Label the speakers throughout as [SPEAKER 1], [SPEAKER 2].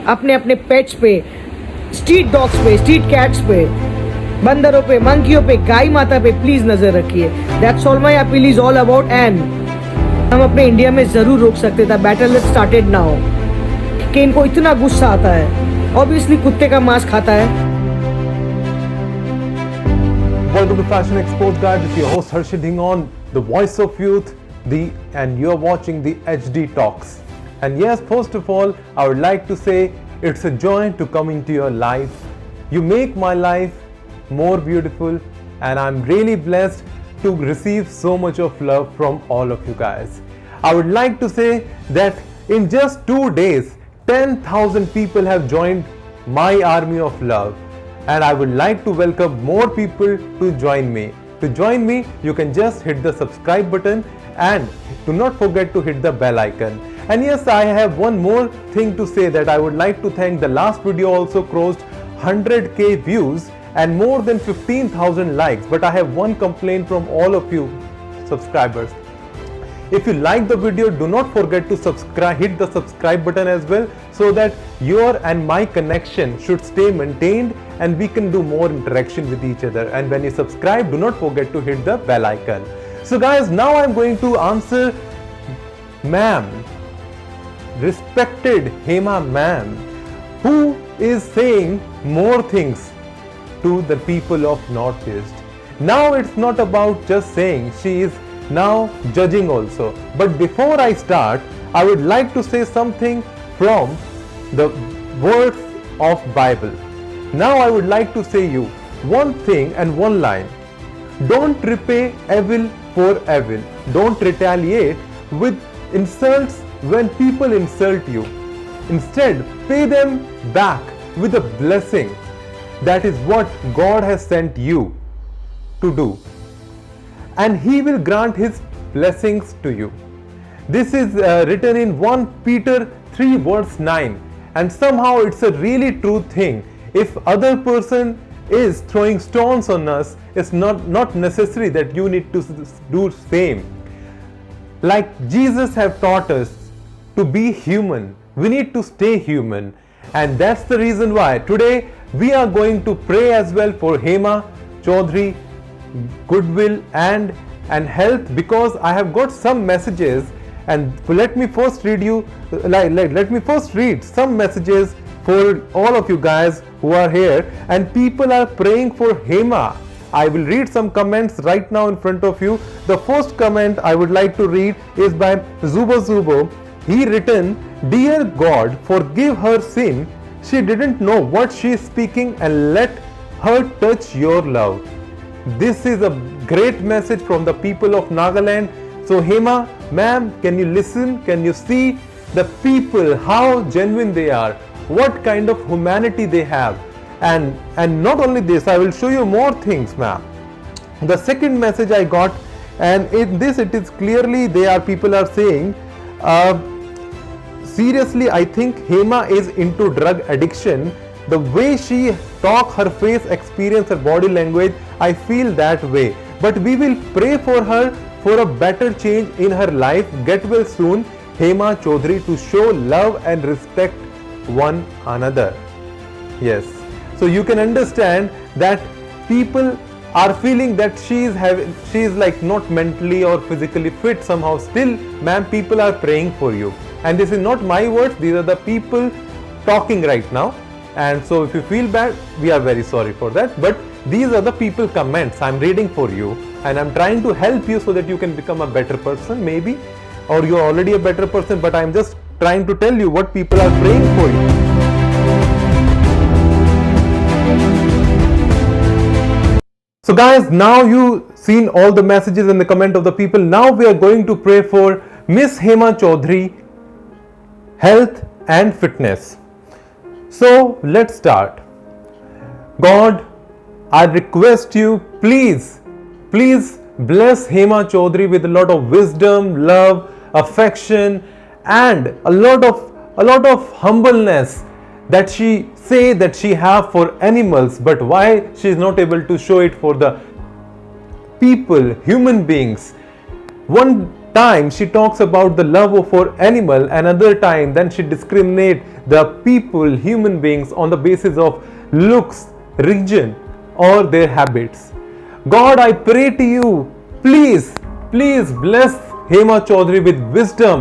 [SPEAKER 1] अपने अपने पेट्स पे, स्ट्रीट डॉग्स पे, स्ट्रीट कैट्स पे, बंदरों पे, मंकियों पे, गाय माता पे प्लीज नजर रखिए। That's all my appeal is all about. And हम अपने इंडिया में जरूर रोक सकते थे, बैटल इज स्टार्टेड नाउ, कि इनको इतना गुस्सा आता है। ऑब्वियसली कुत्ते का मांस खाता है।
[SPEAKER 2] Welcome to Fashion Exposed, guys. It's your host Harshit Dhingon, the voice of youth, and you're watching the HD Talks. And yes, first of all, I would like to say it's a joy to come into your life. You make my life more beautiful, and I'm really blessed to receive so much of love from all of you guys. I would like to say that in just 2 days, 10,000 people have joined my army of love. And I would like to welcome more people to join me. To join me, you can just hit the subscribe button and do not forget to hit the bell icon. And yes, I have one more thing to say, that I would like to thank the last video also crossed 100k views and more than 15,000 likes. But I have one complaint from all of you subscribers. If you like the video, do not forget to subscribe, hit the subscribe button as well, so that your and my connection should stay maintained and we can do more interaction with each other. And when you subscribe, do not forget to hit the bell icon. So guys, now I'm going to answer ma'am, respected Hema ma'am, who is saying more things to the people of Northeast. Now it's not about just saying, she is now judging also. But before I start, I would like to say something from the words of Bible. Now I would like to say you one thing and one line. Don't repay evil for evil. Don't retaliate with insults when people insult you. Instead, pay them back with a blessing. That is what God has sent you to do. And He will grant His blessings to you. This is written in 1 Peter 3 verse 9. And somehow it's a really true thing. If other person is throwing stones on us, it's not necessary that you need to do same. Like Jesus have taught us to be human, we need to stay human. And that's the reason why today we are going to pray as well for Hema Chaudhary, goodwill and health, because I have got some messages. And let me first read you let me first read some messages for all of you guys who are here, and people are praying for Hema. I will read some comments right now in front of you. The first comment I would like to read is by Zubo. He written, "Dear God, forgive her sin. She didn't know what she is speaking, and let her touch your love." This is a great message from the people of Nagaland. So Hema ma'am, can you listen? Can you see the people, how genuine they are, what kind of humanity they have? And not only this, I will show you more things, ma'am. The second message I got, and in this it is clearly people are saying, seriously, I think Hema is into drug addiction. The way she talk, her face experience, her body language, I feel that way. But we will pray for her for a better change in her life. Get well soon, Hema Chaudhary, to show love and respect one another. Yes. So you can understand that people are feeling that she is like not mentally or physically fit somehow. Still, ma'am, people are praying for you. And this is not my words, these are the people talking right now. And so if you feel bad, we are very sorry for that. But these are the people comments I'm reading for you, and I'm trying to help you so that you can become a better person maybe, or you're already a better person, but I'm just trying to tell you what people are praying for you. So guys, now you seen all the messages and the comment of the people. Now we are going to pray for Miss Hema Chaudhary, health and fitness. So let's start. God, I request you, please bless Hema Chaudhary with a lot of wisdom, love, affection, and a lot of humbleness that she say that she have for animals, but why she is not able to show it for the people, human beings. One time she talks about the love for animal, another time then she discriminate the people, human beings on the basis of looks, religion or their habits. God, I pray to you, please bless Hema Chaudhary with wisdom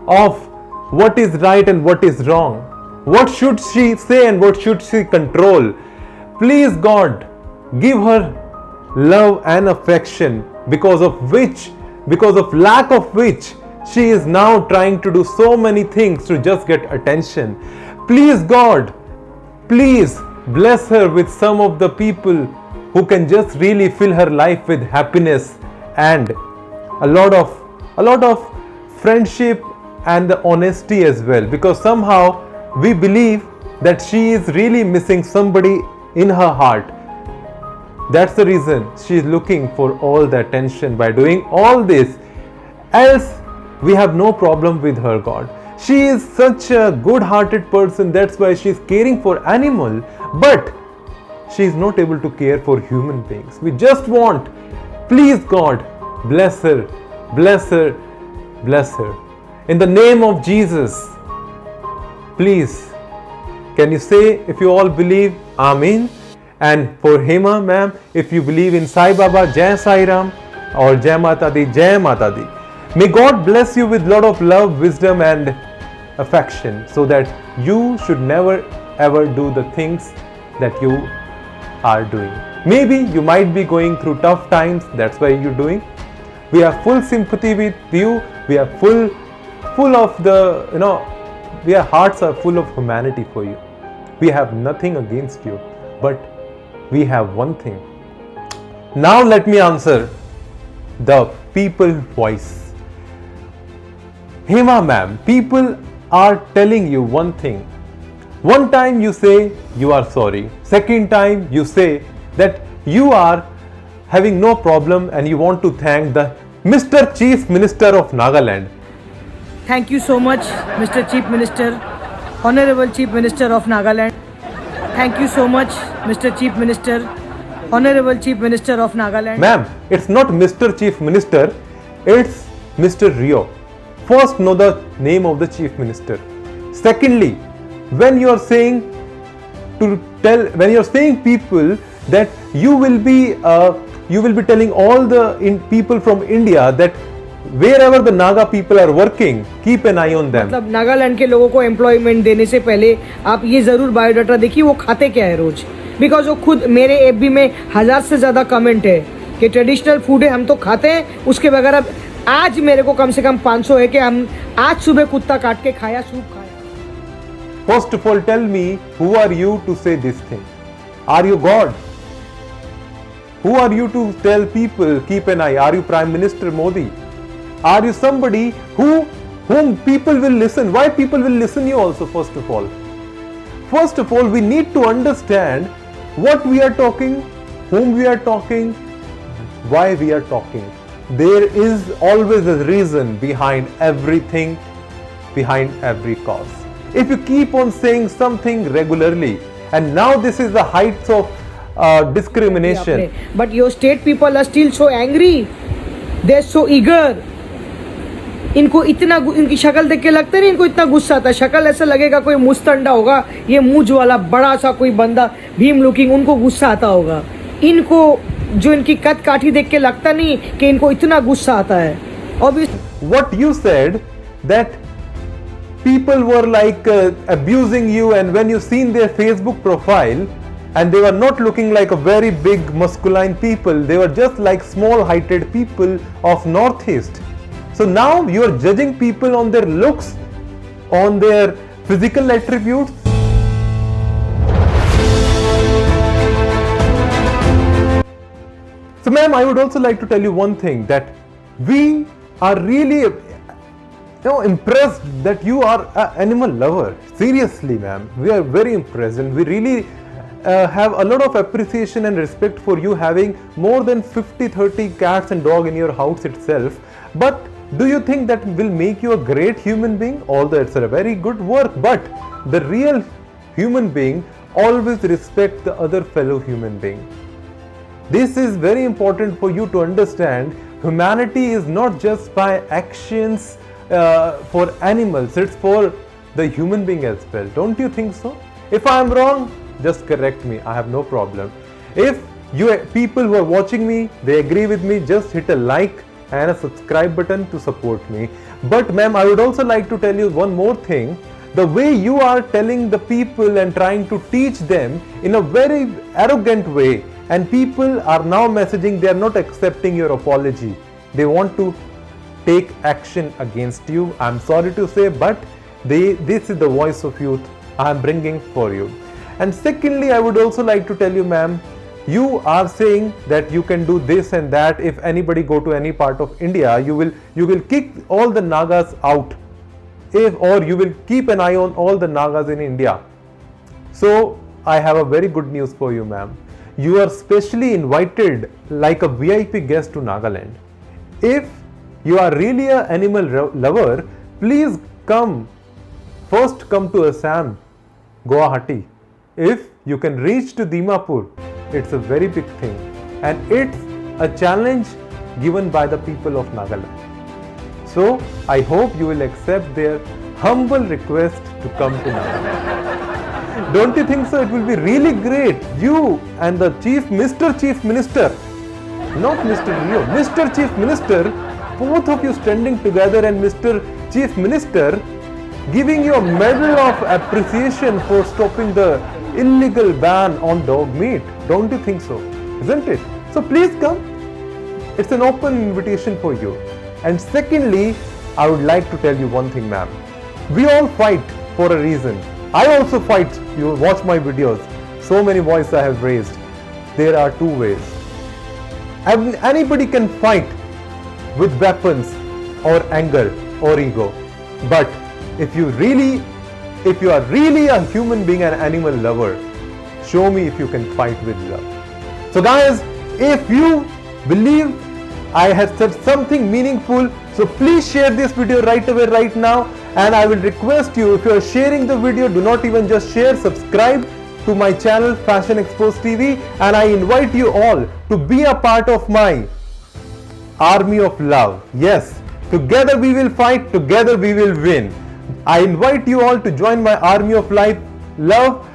[SPEAKER 2] of what is right and what is wrong. What should she say and what should she control? Please God, give her love and affection, because of lack of which she is now trying to do so many things to just get attention. Please God, please bless her with some of the people who can just really fill her life with happiness and a lot of friendship and the honesty as well, because somehow we believe that she is really missing somebody in her heart. That's the reason she is looking for all the attention by doing all this. Else we have no problem with her, God. She is such a good-hearted person, that's why she is caring for animal, but she is not able to care for human beings. We just want, please God, bless her, bless her, bless her. In the name of Jesus, please, can you say, if you all believe, Amen? And for Hema ma'am, if you believe in Sai Baba, Jai Sai Ram, or Jai Mata Di, Jai Mata Di. May God bless you with lot of love, wisdom and affection, so that you should never ever do the things that you are doing. Maybe you might be going through tough times, that's why you're doing. We have full sympathy with you. We are full of the, our hearts are full of humanity for you. We have nothing against you, but we have one thing. Now let me answer the people voice. Hema ma'am, people are telling you one thing. One time you say you are sorry. Second time you say that you are having no problem and you want to thank the Mr. Chief Minister of Nagaland.
[SPEAKER 1] Thank you so much, Mr. Chief Minister, Honorable Chief Minister of Nagaland. Thank you so much, Mr. Chief Minister, Honorable Chief Minister of Nagaland.
[SPEAKER 2] Ma'am, it's not Mr. Chief Minister, it's Mr. Rio. First, know the name of the Chief Minister. Secondly, when you are saying people that you will be telling all the people from India that wherever the Naga people are working, keep an eye on them.
[SPEAKER 1] मतलब नागालैंड के लोगों को employment देने से पहले आप ये जरूर बायोडाटा देखिए वो खाते क्या है रोज, बिकॉज वो खुद मेरे एफबी में 1000 से ज्यादा कमेंट है कि ट्रेडिशनल फूड है, हम तो खाते हैं उसके बगैर। अब आज मेरे को कम से कम 500 है कि हम आज सुबह कुत्ता काट के खाया, सूप खाया।
[SPEAKER 2] First of all, tell me, who are you to say this thing? Are you God? Who are you to tell people, keep an eye? Are you Prime Minister Modi? Are you somebody whom people will listen? Why people will listen you also, first of all? First of all, we need to understand what we are talking, whom we are talking, why we are talking. There is always a reason behind everything, behind every cause. If you keep on saying something regularly, and now this is the heights of discrimination.
[SPEAKER 1] But your state people are still so angry. They're so eager. इनको इतना, इनकी शक्ल देख के लगता नहीं इनको इतना गुस्सा आता है। शक्ल ऐसा लगेगा कोई मुस्तंडा होगा, ये मूंछ वाला बड़ा सा कोई बंदा भीम लुकिंग, उनको गुस्सा आता होगा। इनको जो इनकी कद काठी देख के लगता नहीं कि इनको इतना गुस्सा आता है।
[SPEAKER 2] What you said that people were like abusing you, and when you seen their Facebook profile, and they were not looking like a very big masculine people, they were just like small heighted people of Northeast. So now you are judging people on their looks, on their physical attributes. So ma'am, I would also like to tell you one thing, that we are really impressed that you are an animal lover. Seriously ma'am, we are very impressed, and we really have a lot of appreciation and respect for you having more than 50-30 cats and dog in your house itself. But do you think that will make you a great human being? Although it's a very good work, but the real human being always respect the other fellow human being. This is very important for you to understand Humanity is not just by actions for animals, it's for the human being as well. Don't you think so? If I am wrong, just correct me. I have no problem. If you people who are watching me, they agree with me, just hit a like and a subscribe button to support me. But ma'am, I would also like to tell you one more thing. The way you are telling the people and trying to teach them in a very arrogant way, and people are now messaging, they are not accepting your apology. They want to take action against you. I'm sorry to say, but this is the voice of youth I am bringing for you. And secondly, I would also like to tell you, ma'am, you are saying that you can do this and that. If anybody go to any part of India, you will kick all the Nagas out, or you will keep an eye on all the Nagas in India. So I have a very good news for you, ma'am. You are specially invited like a VIP guest to Nagaland. If you are really an animal lover, please come. First come to Assam, Guwahati. If you can reach to Dimapur, it's a very big thing, and it's a challenge given by the people of Nagaland. So I hope you will accept their humble request to come to Nagaland. Don't you think so? It will be really great. You and the Mr. Chief Minister, not Mr. Rio, Mr. Chief Minister, both of you standing together, and Mr. Chief Minister giving you a medal of appreciation for stopping the illegal ban on dog meat. Don't you think so? Isn't it? So please come. It's an open invitation for you. And secondly, I would like to tell you one thing, ma'am. We all fight for a reason. I also fight. You watch my videos. So many voices I have raised. There are two ways. Anybody can fight with weapons or anger or ego. But if you are really a human being and animal lover, show me if you can fight with love. So guys, if you believe I have said something meaningful, so please share this video right away, right now. And I will request you, if you are sharing the video, do not even just share, subscribe to my channel Fashion Exposed TV, and I invite you all to be a part of my army of love. Yes, together we will fight, together we will win. I invite you all to join my army of love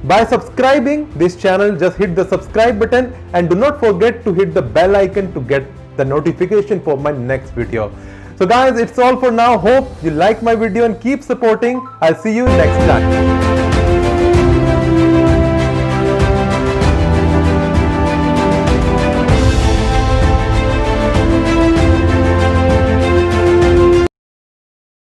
[SPEAKER 2] by subscribing this channel. Just hit the subscribe button and do not forget to hit the bell icon to get the notification for my next video. So guys, it's all for now. Hope you like my video and keep supporting. I'll see you next time.